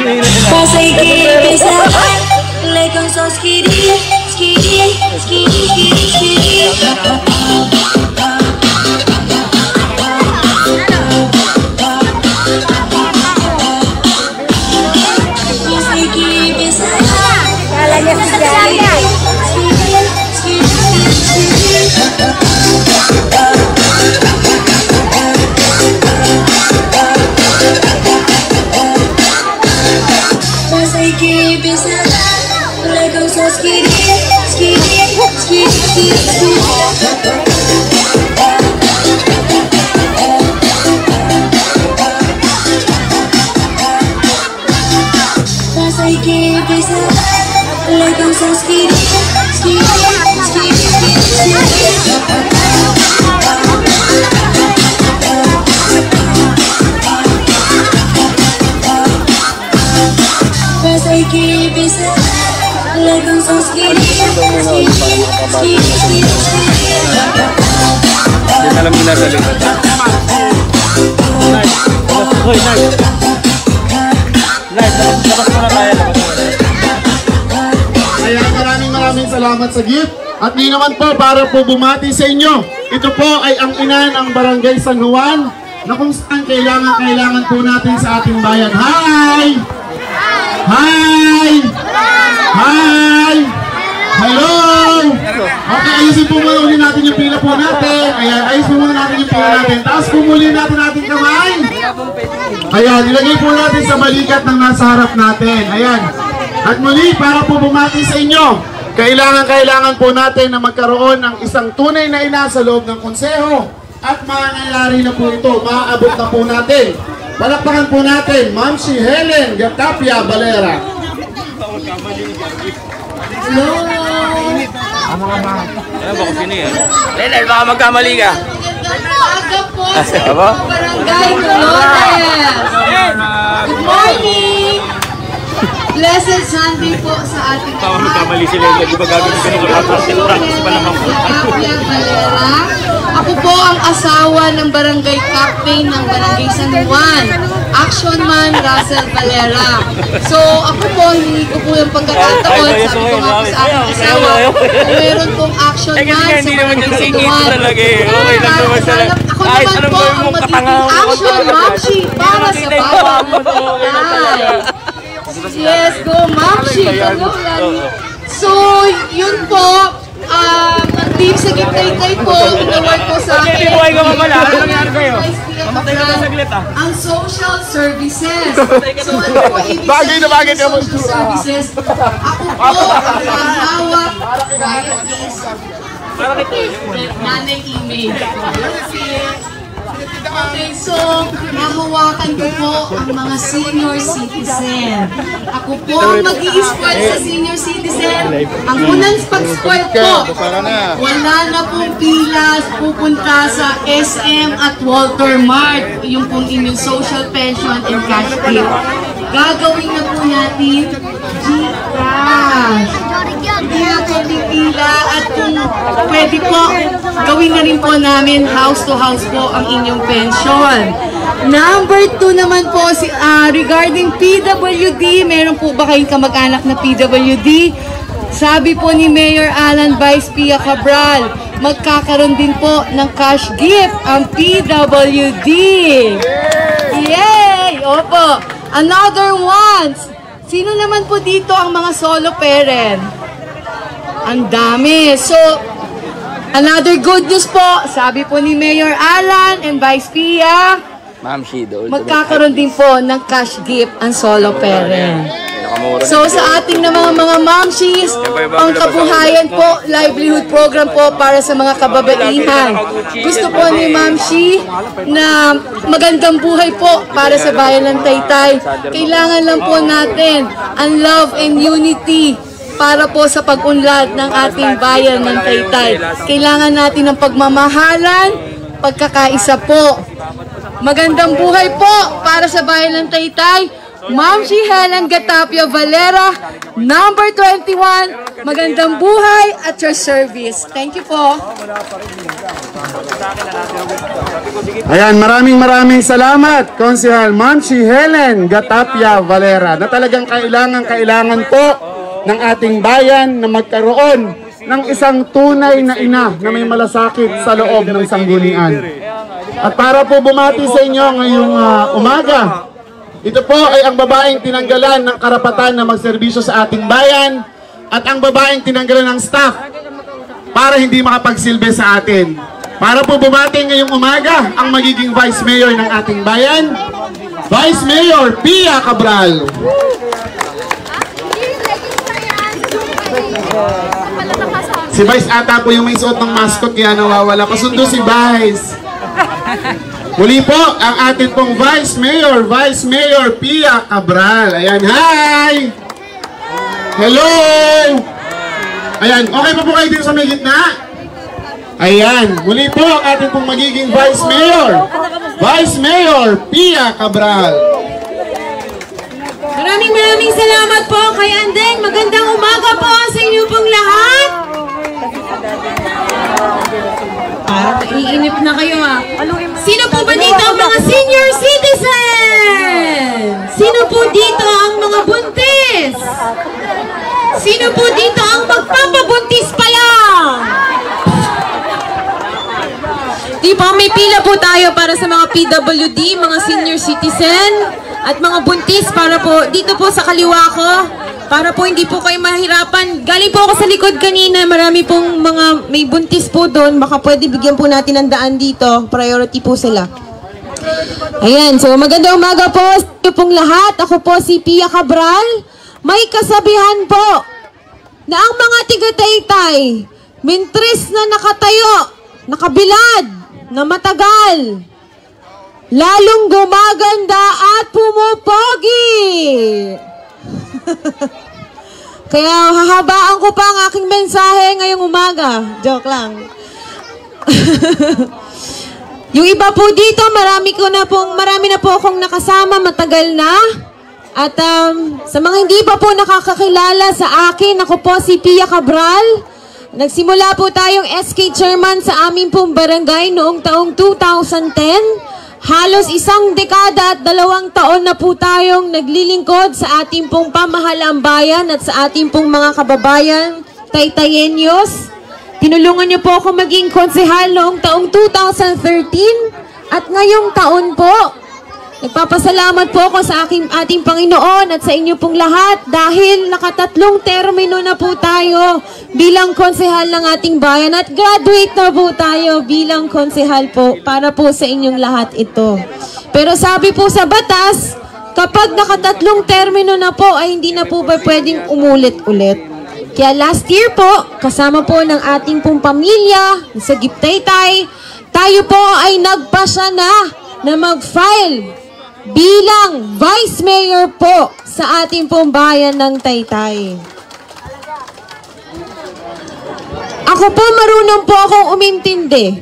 Pasay kibisa, lekang so skiri, skiri, skiri, skiri, skiri. Pasay kibisa, kalanya sa jaya. Skiri, skiri, skiri. Pasay kibisa, lekang so skiri, skiri, skiri, skiri, skiri. Pasay kibisa, lekang so skiri, skiri, skiri, skiri, skiri. Pasay kibisa, lekang so skiri, skiri, skiri, skiri, skiri. Hindi alam nila sa likod. Hoy, Nice! Nice, labas mo na tayo. Kaya maraming salamat sa gift. At di naman po para po bumati sa inyo. Ito po ay ang ina ng Barangay San Juan na kung saan kailangan po natin sa ating bayan. Hi! Hi! Hi! Hello! Okay, ayusin po muna uli natin yung pila po natin. Ayan, ayusin po muna natin yung pila natin. Taas po muli natin ating kamay. Ayan, ilagay po natin sa balikat ng nasa harap natin. Ayan. At muli, para po bumati sa inyo, kailangan po natin na magkaroon ng isang tunay na ina sa loob ng konseho. At mangyayari na po ito, maaabot na po natin. Palakpakan po natin, Ma'am si Helen Gatapia Valera. Hello! Ano ba kung sino yan? Lenel, baka magkamali ka. Aga po sa Aba? Barangay Dolores. Good morning! Blessed Sunday po sa ating Baka magkamali sila. Di ba gagawin ka ng practice pa naman po. Gatapia Valera. Ako po ang asawa ng barangay captain ng Barangay San Juan, Action Man Russell Valera. So ako po, hindi ko po yung pagkakataon, sabi ko nga po sa aking asawa, kung meron pong Action Man sa Barangay San Juan. Ako naman po ang magiging Action Mamshi para sa bawat barangay. Yes, go Mamshi! So yun po, ang team sa Gitay-Tay po, inaward po sa akin. Buhay ka pa pala. Ano nangyari kayo? Mamatay ka na saglit ah. Ang social services. So ano po ibig sabihin ng social services? Ako po ang hahawak nanay email. Okay, so mahawakan ko po ang mga senior citizen. Ako po ang mag-i-spoil sa senior citizen. Ang unang pag-spoil po, wala na pong pilas pupunta sa SM at Walter Mart. Yung pong inyong social pension and cash gift. Gagawin na po natin GCash. Hindi na po pipila at kung pwede po, gawin na rin po namin house to house po ang inyong pension. Number 2 naman po, regarding PWD, meron po ba kayong kamag-anak na PWD? Sabi po ni Mayor Alan Vice Pia Cabral, magkakaroon din po ng cash gift ang PWD. Yay! Opo. Another one. Sino naman po dito ang mga solo parent? Ang dami. So, another good news po, sabi po ni Mayor Alan and Vice Pia, Ma'am Shido. magkakaroon din po ng cash gift ang solo parent. So sa ating na mga mamshis, ang kabuhayan po, livelihood program po para sa mga kababaihan. Gusto po ni Mamshi na magandang buhay po para sa bayan ng Taytay. Kailangan lang po natin ang love and unity para po sa pag-unlad ng ating bayan ng Taytay. Kailangan natin ng pagmamahalan, pagkakaisa po. Magandang buhay po para sa bayan ng Taytay. Ma'am si Helen Gatapia Valera, number 21. Magandang buhay at your service. Thank you po. Ayan, maraming salamat, Konsehal Ma'am si Helen Gatapia Valera, na talagang kailangan po ng ating bayan na magkaroon ng isang tunay na ina na may malasakit sa loob ng sanggunian. At para po bumati sa inyo ngayong umaga, ito po ay ang babaeng tinanggalan ng karapatan na magserbisyo sa ating bayan at ang babaeng tinanggalan ng staff para hindi makapagsilbi sa atin. Para po bumati ngayong umaga ang magiging Vice Mayor ng ating bayan, Vice Mayor Pia Cabral. Si Vice ata po yung may suot ng mascot kaya nawawala. Pasundo si Vice. Muli po ang ating pong Vice Mayor Pia Cabral. Ayan, hi! Hello! Ayan, okay pa po kayo dito sa may gitna? Ayan, muli po ang ating pong magiging Vice Mayor Pia Cabral. Maraming salamat po kay Andeng. Magandang umaga po sa inyo pong lahat. Parang naiinip na kayo Sino po ba dito ang mga senior citizen? Sino po dito ang mga buntis? Sino po dito ang magpapabuntis pa lang? Di ba may pila po tayo para sa mga PWD, mga senior citizen at mga buntis para po dito po sa kaliwa ko. Para po hindi po kayo mahirapan. Galing po ako sa likod kanina. Marami pong mga may buntis po doon. Baka pwede bigyan po natin ng daan dito. Priority po sila. Ayan. So magandang umaga po sa inyo pong lahat. Ako po si Pia Cabral. May kasabihan po na ang mga tiga-Taytay, mintres na nakatayo, nakabilad, na matagal, lalong gumaganda at pumupogi. Kaya hahabaan ko pa ang aking mensahe ngayong umaga. Joke lang. Yung iba po dito, marami na po akong nakasama, matagal na. At sa mga hindi pa po nakakakilala sa akin, ako po si Pia Cabral. Nagsimula po tayong SK Chairman sa aming pong barangay noong taong 2010. Halos isang dekada at 2 taon na po tayong naglilingkod sa ating pong pamahalang bayan at sa ating pong mga kababayan, Taytayenyos. Tinulungan niyo po ako maging konsehal noong taong 2013 at ngayong taon po. Nagpapasalamat po ako sa ating Panginoon at sa inyo pong lahat dahil nakatatlong termino na po tayo bilang konsehal ng ating bayan at graduate na po tayo bilang konsehal po para po sa inyong lahat ito. Pero sabi po sa batas, kapag nakatatlong termino na po ay hindi na po ba pwedeng umulit-ulit. Kaya last year po, kasama po ng ating pong pamilya sa Giptaytay, tayo po ay nagpasya na mag-file bilang Vice Mayor po sa ating pong bayan ng Taytay. Ako po marunong po akong umintindi.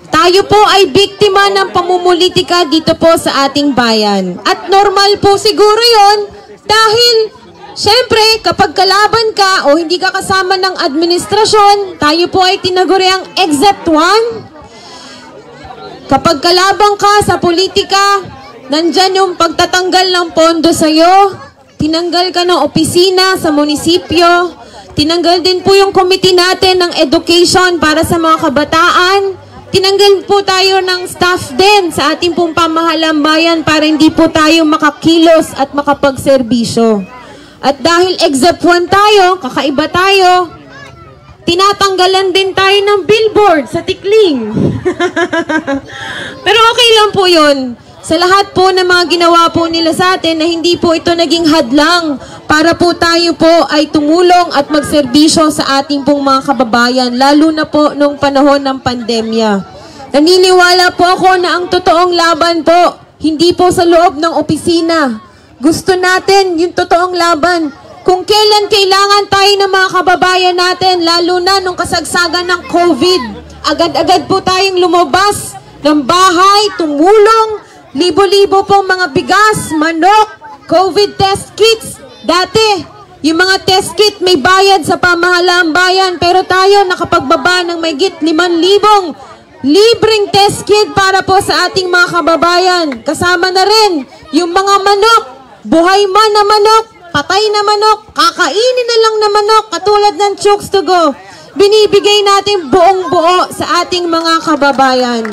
Tayo po ay biktima ng pamumulitika dito po sa ating bayan. At normal po siguro yon dahil syempre kapag kalaban ka o hindi ka kasama ng administrasyon, tayo po ay tinaguriang Exempt 1. Kapag kalabang ka sa politika, nandyan yung pagtatanggal ng pondo sa'yo, tinanggal ka ng opisina sa munisipyo, tinanggal din po yung committee natin ng education para sa mga kabataan, tinanggal po tayo ng staff din sa ating pong pamahalang bayan para hindi po tayo makakilos at makapagserbisyo. At dahil Exempt 1 tayo, kakaiba tayo, tinatanggalan din tayo ng billboard sa Tikling. Pero okay lang po yun. Sa lahat po ng mga ginawa po nila sa atin na hindi po ito naging hadlang para po tayo po ay tumulong at magserbisyo sa ating pong mga kababayan, lalo na po nung panahon ng pandemya. Naniniwala po ako na ang totoong laban po, hindi po sa loob ng opisina. Gusto natin yung totoong laban. Kung kailan kailangan tayo ng mga kababayan natin, lalo na nung kasagsagan ng COVID, agad-agad po tayong lumabas ng bahay, tumulong libo-libo pong mga bigas, manok, COVID test kits. Dati, yung mga test kit may bayad sa pamahalaang bayan, pero tayo nakapagbaba ng mahigit 5,000 libreng test kit para po sa ating mga kababayan. Kasama na rin yung mga manok, buhay man na manok, patay na manok, kakainin na lang na manok, katulad ng Chooks to Go. Binibigay natin buong-buo sa ating mga kababayan.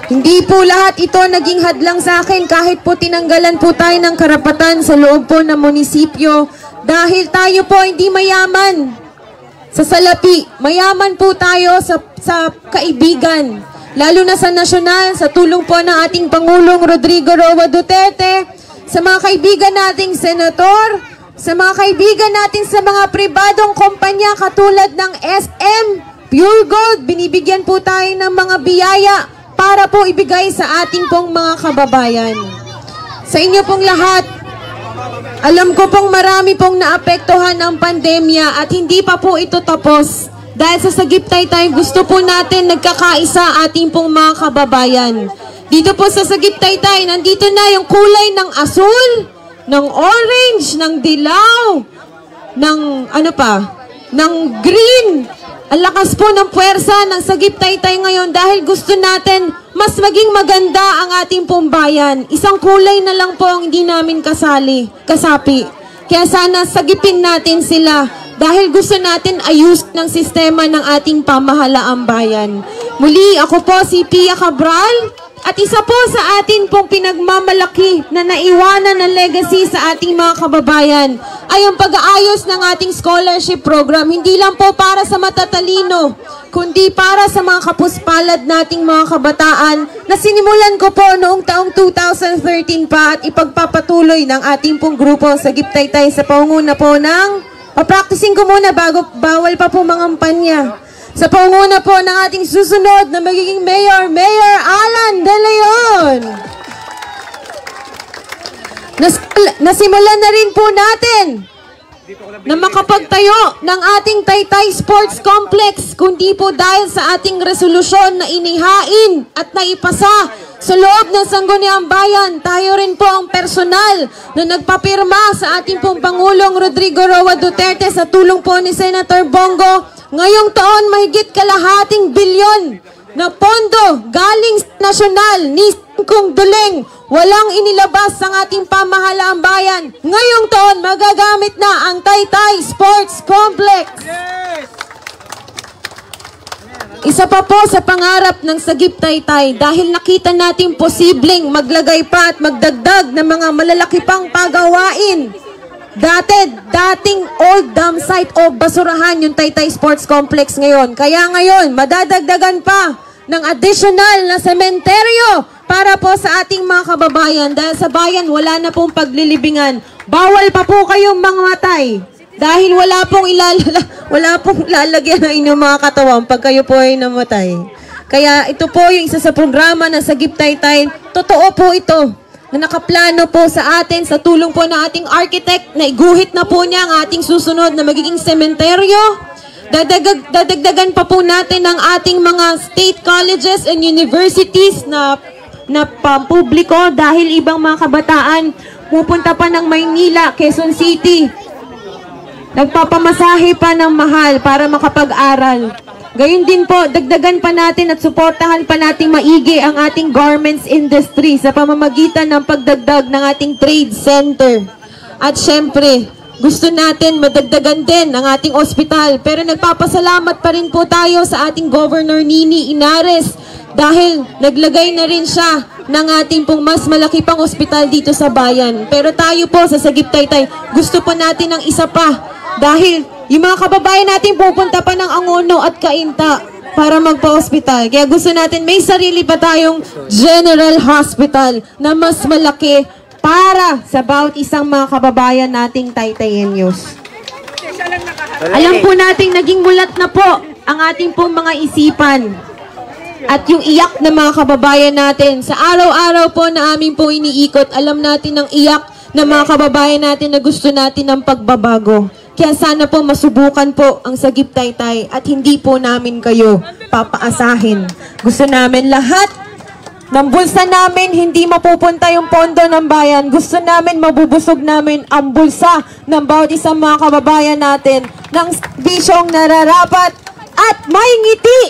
Hindi po lahat ito naging hadlang sa akin kahit po tinanggalan po tayo ng karapatan sa loob po ng munisipyo dahil tayo po hindi mayaman sa salapi. Mayaman po tayo sa kaibigan. Lalo na sa nasyonal, sa tulong po ng ating Pangulong Rodrigo Roa Duterte, sa mga kaibigan nating senator, sa mga kaibigan natin sa mga pribadong kumpanya katulad ng SM, Pure Gold, binibigyan po tayo ng mga biyaya para po ibigay sa ating pong mga kababayan. Sa inyo pong lahat, alam ko pong marami pong naapektuhan ng pandemya at hindi pa po ito tapos. Dahil sa Sagip Taytay, gusto po natin nagkakaisa ating pong mga kababayan. Dito po sa Sagip Taytay, nandito na yung kulay ng asul, ng orange, ng dilaw, ng ano pa, ng green. Ang lakas po ng puwersa ng Sagip Taytay ngayon dahil gusto natin mas maging maganda ang ating pong bayan. Isang kulay na lang po ang hindi namin kasapi. Kaya sana sagipin natin sila dahil gusto natin ayus ng sistema ng ating pamahalaang bayan. Muli, ako po si Pia Cabral. At isa po sa atin pong pinagmamalaki na naiwanan ng legacy sa ating mga kababayan ay ang pag-aayos ng ating scholarship program. Hindi lang po para sa matatalino, kundi para sa mga kapuspalad nating mga kabataan na sinimulan ko po noong taong 2013 pa at ipagpapatuloy ng ating pong grupo sa Sagip Taytay sa pangunguna po ng papracticing ko muna bago bawal pa po mangampanya. Sa pangunguna po ng ating susunod na magiging Mayor, Mayor Alan De Leon. Nasimulan na rin po natin na makapagtayo ng ating Taytay Sports Complex, kundi po dahil sa ating resolusyon na inihain at naipasa sa loob ng Sangguniang Bayan. Tayo rin po ang personal na nagpapirma sa ating pong Pangulong Rodrigo Roa Duterte sa tulong po ni Senator Bongo. Ngayong taon, mahigit kalahating bilyon na pondo galing sa nasyonal ni Singkong Duleng. Walang inilabas sa ating pamahalaang bayan. Ngayong taon, magagamit na ang Taytay Sports Complex. Isa pa po sa pangarap ng Sagip Taytay dahil nakita natin posibleng maglagay pa at magdagdag ng mga malalaki pang pagawain. Dating old dam site o basurahan yung Taytay Sports Complex ngayon. Kaya ngayon, madadagdagan pa ng additional na sementeryo para po sa ating mga kababayan. Dahil sa bayan, wala na pong paglilibingan. Bawal pa po kayong mangmatay. Dahil wala pong lalagyan ng inyong mga katawan pag kayo po ay namatay. Kaya ito po yung isa sa programa ng Sagip Taytay. Totoo po ito na nakaplano po sa atin sa tulong po ng ating architect na iguhit na po niya ang ating susunod na magiging sementeryo. Dadagdagan pa po natin ang ating mga state colleges and universities na pampubliko dahil ibang mga kabataan pupunta pa ng Maynila, Quezon City. Nagpapamasahe pa ng mahal para makapag-aral. Gayun din po, dagdagan pa natin at suportahan pa natin maigi ang ating garments industry sa pamamagitan ng pagdagdag ng ating trade center. At syempre, gusto natin madagdagan din ang ating ospital. Pero nagpapasalamat pa rin po tayo sa ating Governor Nini Inares dahil naglagay na rin siya ng ating pong mas malaki pang ospital dito sa bayan. Pero tayo po sa Sagip Taytay, gusto pa natin ng isa pa dahil yung mga kababayan natin pupunta pa ng Angono at Cainta para magpa-hospital. Kaya gusto natin may sarili pa tayong General Hospital na mas malaki para sa bawat isang mga kababayan nating Taytayenyos. Alam po nating naging mulat na po ang ating pong mga isipan at yung iyak ng mga kababayan natin. Sa araw-araw po na amin po iniikot, alam natin ang iyak ng mga kababayan natin na gusto natin ng pagbabago. Kaya sana po masubukan po ang Sagip Taytay at hindi po namin kayo papaasahin. Gusto namin lahat ng bulsa namin, hindi mapupunta yung pondo ng bayan. Gusto namin, mabubusog namin ang bulsa ng bawat isang mga kababayan natin ng bisyong nararapat at may ngiti.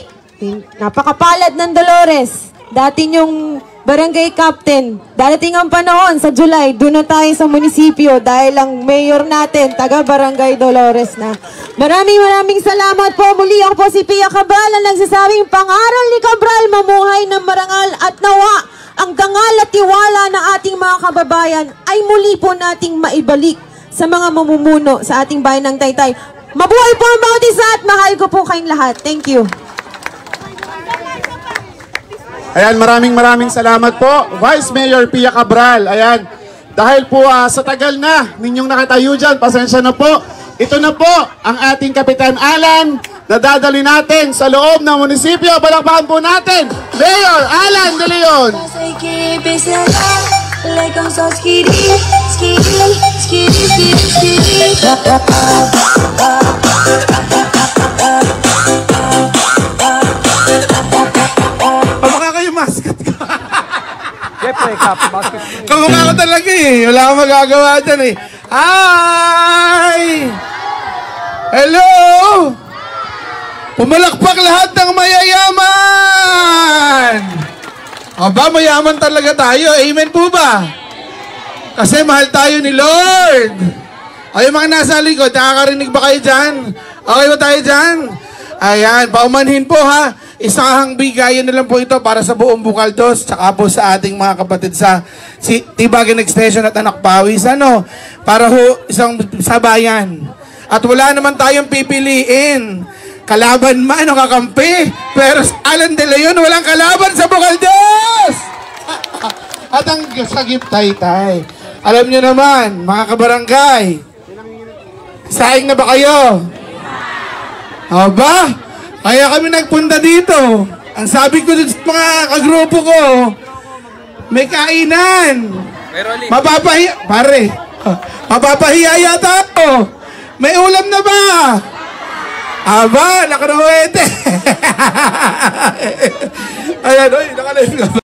Napakapalad ng Dolores. Dati yung barangay captain. Darating ang panahon sa July, doon na tayo sa munisipyo dahil ang mayor natin, taga Barangay Dolores na. Maraming salamat po. Muli ako po si Pia Cabral ang nagsasabing pangaral ni Cabral, mamuhay ng marangal at nawa ang dangal at tiwala ng ating mga kababayan ay muli po nating maibalik sa mga mamumuno sa ating bayan ng Taytay. Mabuhay po ang bawat isa at mahal ko po kayong lahat. Thank you. Ayan, maraming salamat po, Vice Mayor Pia Cabral. Ayan, dahil po sa tagal na ninyong nakatayo dyan, pasensya na po. Ito na po ang ating Kapitan Alan na dadali natin sa loob ng munisipyo. Palakpakan po natin, Mayor Alan De Leon. Mascot ka. Kamukha ko talaga eh. Wala akong magagawa dyan eh. Hi! Hello! Pumalakpak lahat ng mayayaman! Aba, mayaman talaga tayo. Amen po ba? Kasi mahal tayo ni Lord. Ay, mga nasa likod, nakakarinig ba kayo dyan? Okay ba tayo dyan? Ayan, paumanhin po ha. Isang bigayan na lang po ito para sa buong Bukaldos, tsaka po sa ating mga kapatid sa Tibagan Extension at Anak Pawis. Ano? Para ho isang sabayan. At wala naman tayong pipiliin. Kalaban man o kakampi. Pero sa Alan De Leon, walang kalaban sa Bukaldos! At ang sagip Taytay. Alam nyo naman, mga kabarangay, saing na ba kayo? Aba? Kaya kami nagpunta dito. Ang sabi ko dun sa mga kagrupo ko, may kainan. Mapapahiya. Pare, mapapahiya yata ako. May ulam na ba? Aba, nakarawete. Ayan, oy, nakalive ka ba?